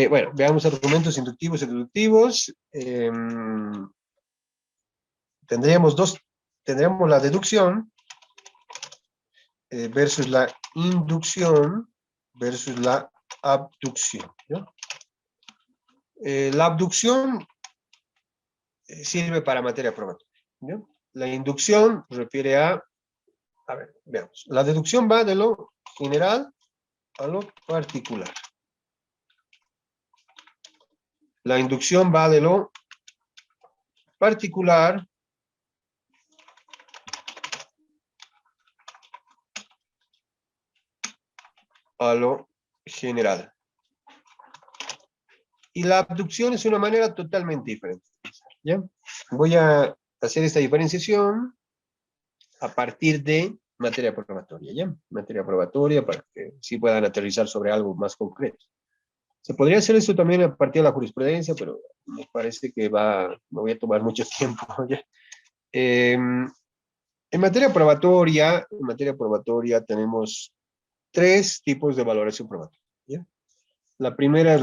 Bueno, veamos argumentos inductivos y deductivos. Tendríamos la deducción versus la inducción versus la abducción, ¿no? La abducción sirve para materia probatoria, ¿no? La inducción refiere a ver, veamos. La deducción va de lo general a lo particular. La inducción va de lo particular a lo general. Y la abducción es una manera totalmente diferente. ¿Ya? Voy a hacer esta diferenciación a partir de materia probatoria, ¿ya? Materia probatoria para que sí puedan aterrizar sobre algo más concreto. Se podría hacer esto también a partir de la jurisprudencia, pero me parece que me voy a tomar mucho tiempo, ¿ya? En materia probatoria tenemos tres tipos de valoración probatoria, ¿ya? La primera es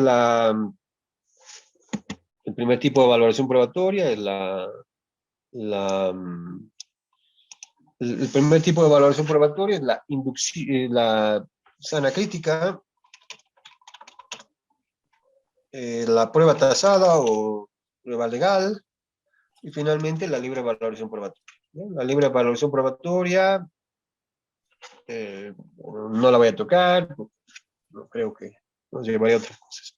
el primer tipo de valoración probatoria es el primer tipo de valoración probatoria es la sana crítica, la prueba tasada o prueba legal, y finalmente la libre valoración probatoria, ¿no? La libre valoración probatoria no la voy a tocar, no creo que nos llevaría a otras cosas.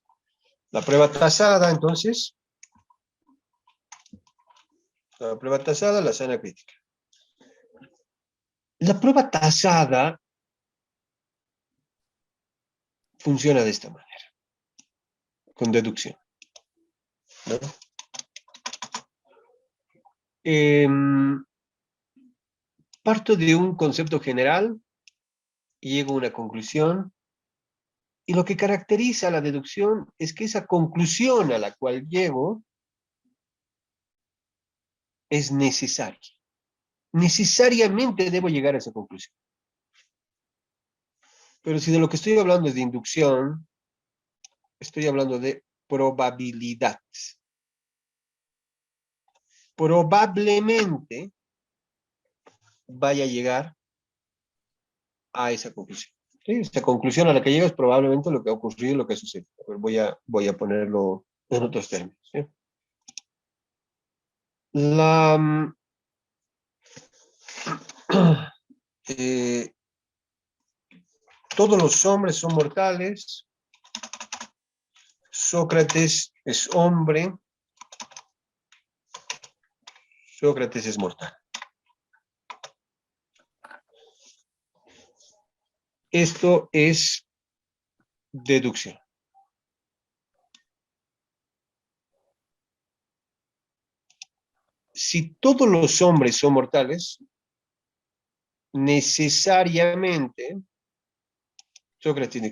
La prueba tasada, entonces, la prueba tasada, la sana crítica. La prueba tasada funciona de esta manera, con deducción, ¿no? Parto de un concepto general y llego a una conclusión, y lo que caracteriza a la deducción es que esa conclusión a la cual llego es necesaria. Necesariamente debo llegar a esa conclusión. Pero si de lo que estoy hablando es de inducción, estoy hablando de probabilidad. Probablemente vaya a llegar a esa conclusión. ¿Sí? Esta conclusión a la que llego es probablemente lo que ha ocurrido y lo que ha sucedido. Voy a ponerlo en otros términos, ¿sí? Eh, todos los hombres son mortales. Sócrates es hombre. Sócrates es mortal. Esto es deducción. Si todos los hombres son mortales, necesariamente Sócrates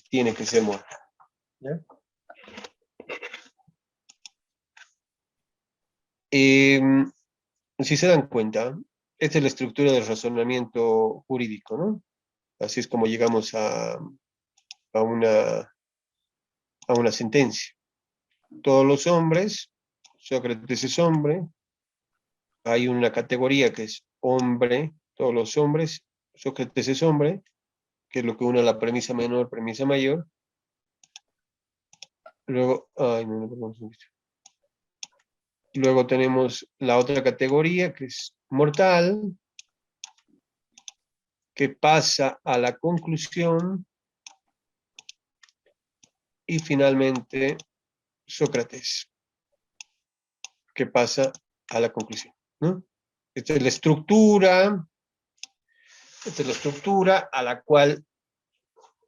tiene que ser mortal, ¿ya? Si se dan cuenta, esta es la estructura del razonamiento jurídico, ¿no? Así es como llegamos a una sentencia. Todos los hombres, Sócrates es hombre, hay una categoría que es hombre, todos los hombres, Sócrates es hombre, que es lo que une la premisa menor, premisa mayor. Luego, luego tenemos la otra categoría que es mortal, que pasa a la conclusión, y finalmente Sócrates, que pasa a la conclusión, ¿no? Esta es la estructura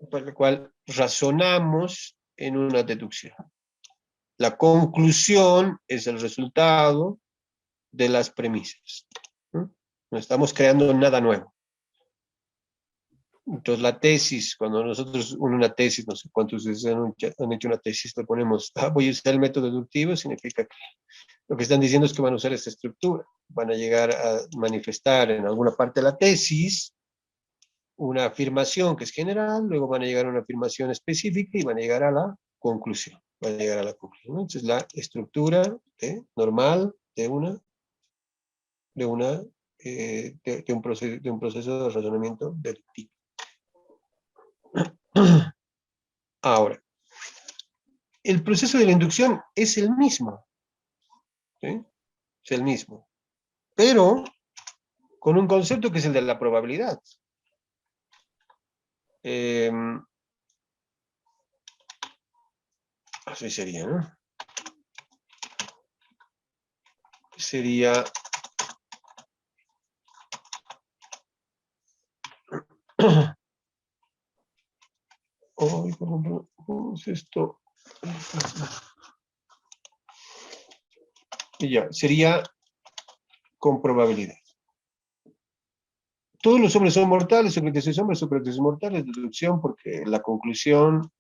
por la cual razonamos en una deducción. La conclusión es el resultado de las premisas, ¿no? No estamos creando nada nuevo. Entonces la tesis, cuando nosotros una tesis, no sé cuántos de ustedes han hecho una tesis, le ponemos, voy a usar el método deductivo, significa que lo que están diciendo es que van a usar esta estructura, van a llegar a manifestar en alguna parte de la tesis una afirmación que es general, luego van a llegar a una afirmación específica y van a llegar a la conclusión. Van a llegar a la conclusión, ¿no? Entonces, la estructura normal de un proceso de razonamiento deductivo. Ahora, el proceso de la inducción es el mismo, ¿sí? Es el mismo, pero con un concepto que es el de la probabilidad. Así sería, ¿no? Sería... Oh, ¿cómo es esto? Y ya, sería con probabilidad. Todos los hombres son mortales, Sócrates es hombre, Sócrates es mortal, es deducción porque la conclusión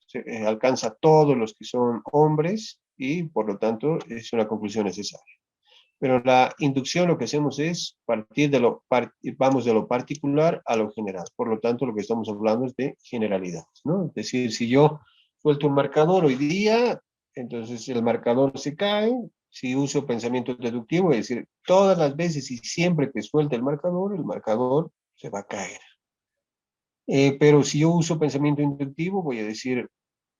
alcanza a todos los que son hombres y por lo tanto es una conclusión necesaria. Pero la inducción lo que hacemos es vamos de lo particular a lo general. Por lo tanto, lo que estamos hablando es de generalidad, ¿no? Es decir, si yo suelto un marcador hoy día, entonces el marcador se cae. Si uso pensamiento deductivo, es decir, todas las veces y siempre que suelte el marcador se va a caer. Pero si yo uso pensamiento inductivo, voy a decir,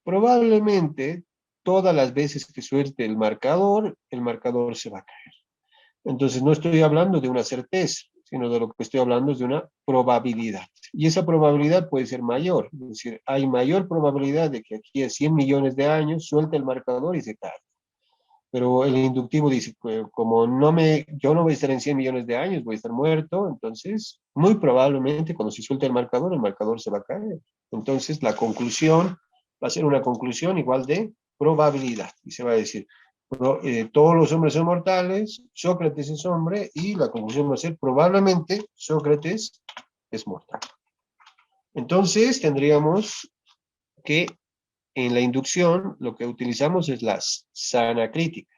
probablemente todas las veces que suelte el marcador se va a caer. Entonces no estoy hablando de una certeza, sino de lo que estoy hablando es de una probabilidad. Y esa probabilidad puede ser mayor, es decir, hay mayor probabilidad de que aquí a 100 millones de años suelte el marcador y se caiga. Pero el inductivo dice, pues, como yo no voy a estar en 100 millones de años, voy a estar muerto, entonces muy probablemente cuando se suelte el marcador se va a caer. Entonces la conclusión va a ser una conclusión igual de probabilidad. Y se va a decir, todos los hombres son mortales, Sócrates es hombre, y la conclusión va a ser probablemente Sócrates es mortal. Entonces tendríamos que en la inducción lo que utilizamos es la sana crítica.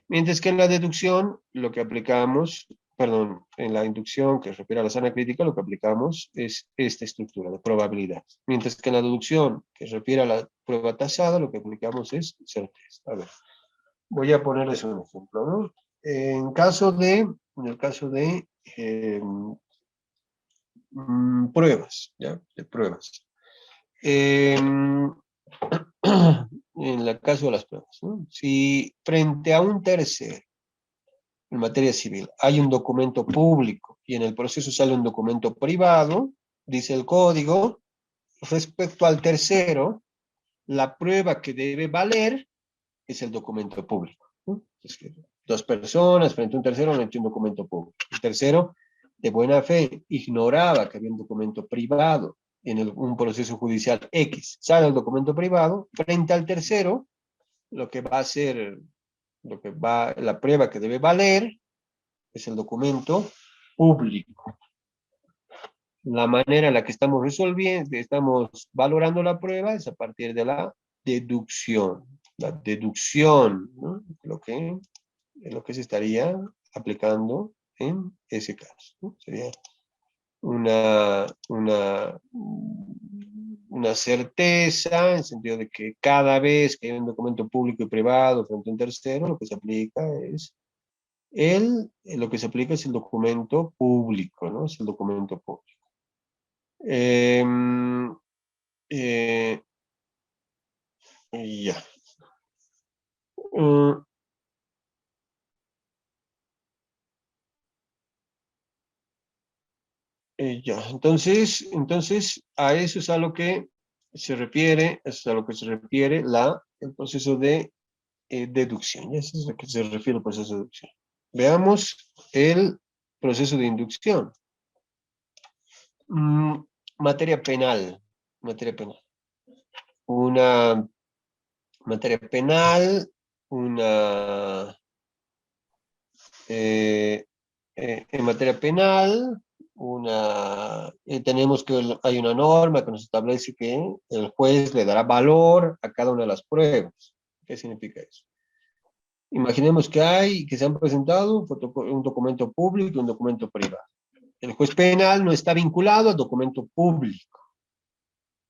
Mientras que en la deducción lo que aplicamos, perdón, en la inducción que refiere a la sana crítica, lo que aplicamos es esta estructura de probabilidad. Mientras que en la deducción que refiere a la prueba tasada, lo que aplicamos es certeza. A ver, voy a ponerles un ejemplo, ¿no? En el caso de pruebas, ¿ya? De pruebas. En el caso de las pruebas, ¿no? Si frente a un tercero, en materia civil, hay un documento público y en el proceso sale un documento privado, dice el código, respecto al tercero, la prueba que debe valer es el documento público, ¿no? Es que dos personas frente a un tercero han hecho un documento público. El tercero, de buena fe, ignoraba que había un documento privado en un proceso judicial X. Sale el documento privado, frente al tercero, lo que va a ser, la prueba que debe valer es el documento público. La manera en la que estamos resolviendo, estamos valorando la prueba es a partir de la deducción. La deducción, ¿no? Lo que se estaría aplicando en ese caso, ¿no? Sería una certeza, en el sentido de que cada vez que hay un documento público y privado frente a un tercero, lo que se aplica es lo que se aplica es el documento público, ¿no? Es el documento público. Eh, ya. Uh, ya. Entonces, a eso es a lo que se refiere, es a lo que se refiere el proceso de deducción. Eso es a lo que se refiere el proceso de deducción. Veamos el proceso de inducción. Mm, materia penal. Materia penal. Una materia penal, en materia penal, tenemos que hay una norma que nos establece que el juez le dará valor a cada una de las pruebas. ¿Qué significa eso? Imaginemos que se han presentado un documento público y un documento privado. El juez penal no está vinculado al documento público,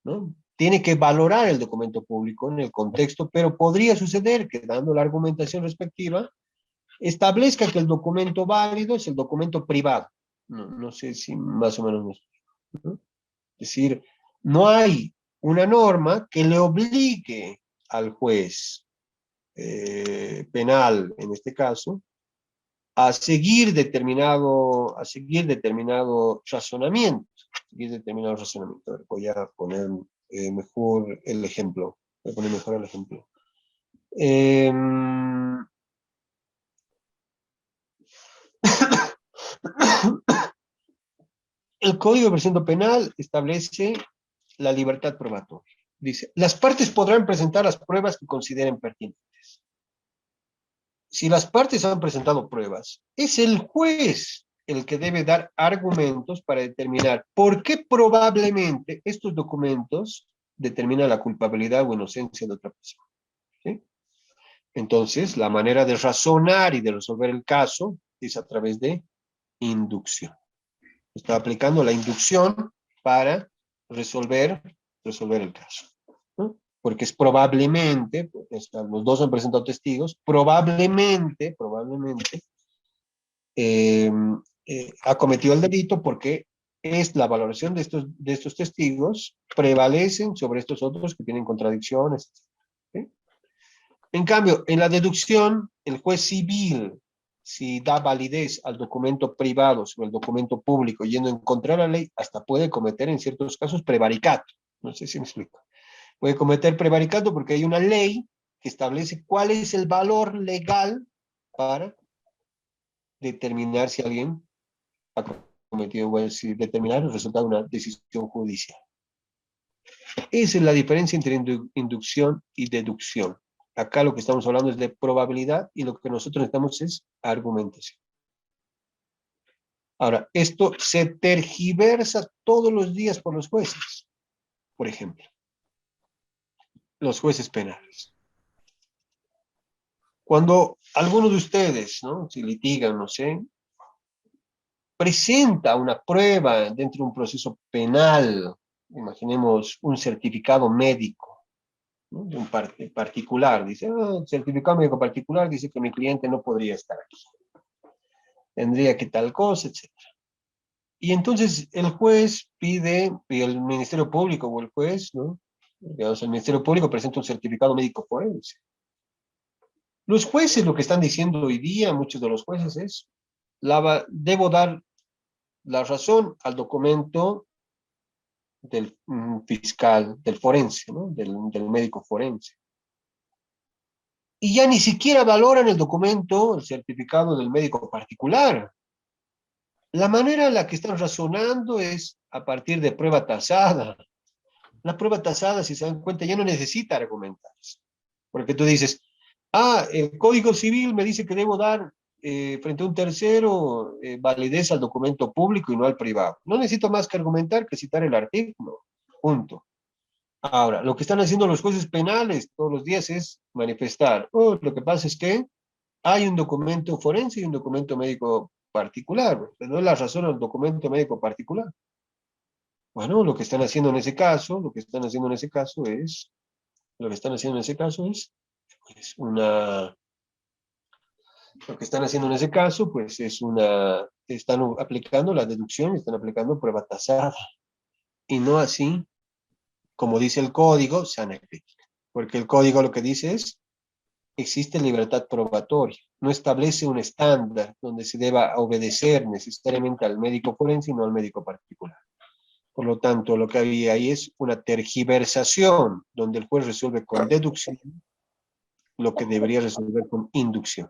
¿no? Tiene que valorar el documento público en el contexto, pero podría suceder que, dando la argumentación respectiva, establezca que el documento válido es el documento privado. No sé si más o menos me explico, ¿no? Es decir, no hay una norma que le obligue al juez penal, en este caso, a seguir determinado razonamiento. A ver, voy a poner mejor el ejemplo. Voy a poner mejor el ejemplo. Eh, el Código de Procedimiento Penal establece la libertad probatoria. Dice, las partes podrán presentar las pruebas que consideren pertinentes. Si las partes han presentado pruebas, es el juez el que debe dar argumentos para determinar por qué probablemente estos documentos determinan la culpabilidad o inocencia de otra persona. ¿Sí? Entonces, la manera de razonar y de resolver el caso es a través de inducción. Está aplicando la inducción para resolver el caso, ¿no? Porque es probablemente, los dos han presentado testigos, probablemente, eh, ha cometido el delito porque es la valoración de estos testigos prevalecen sobre estos otros que tienen contradicciones, ¿sí? En cambio, en la deducción, el juez civil, si da validez al documento privado sobre el documento público yendo en contra de la ley, hasta puede cometer en ciertos casos prevaricato. No sé si me explico. Puede cometer prevaricato porque hay una ley que establece cuál es el valor legal para determinar si alguien ha cometido, o si determinar el resultado de una decisión judicial. Esa es la diferencia entre inducción y deducción. Acá lo que estamos hablando es de probabilidad y lo que nosotros necesitamos es argumentación. Ahora, esto se tergiversa todos los días por los jueces. Por ejemplo, los jueces penales. Cuando alguno de ustedes, ¿no?, si litigan, no sé, presenta una prueba dentro de un proceso penal, imaginemos un certificado médico, ¿no?, de un particular, dice, el certificado médico particular dice que mi cliente no podría estar aquí, tendría que tal cosa, etc. Y entonces el juez pide, y el Ministerio Público o el juez, ¿no?, digamos, el Ministerio Público presenta un certificado médico forense. Los jueces lo que están diciendo hoy día, muchos de los jueces, es, debo dar la razón al documento del fiscal, del forense, ¿no?, del médico forense. Y ya ni siquiera valoran el documento, el certificado del médico particular. La manera en la que están razonando es a partir de prueba tasada. La prueba tasada, si se dan cuenta, ya no necesita argumentarse. Porque tú dices, el Código Civil me dice que debo dar frente a un tercero validez al documento público y no al privado. No necesito más que argumentar que citar el artículo. Punto. Ahora, lo que están haciendo los jueces penales todos los días es manifestar, lo que pasa es que hay un documento forense y un documento médico particular, pero no es la razón al documento médico particular. Bueno, lo que están haciendo en ese caso, están aplicando la deducción, están aplicando prueba tasada, y no así, como dice el código, sana crítica. Porque el código lo que dice es, existe libertad probatoria, no establece un estándar donde se deba obedecer necesariamente al médico forense y no al médico particular. Por lo tanto, lo que había ahí es una tergiversación, donde el juez resuelve con deducción lo que debería resolver con inducción.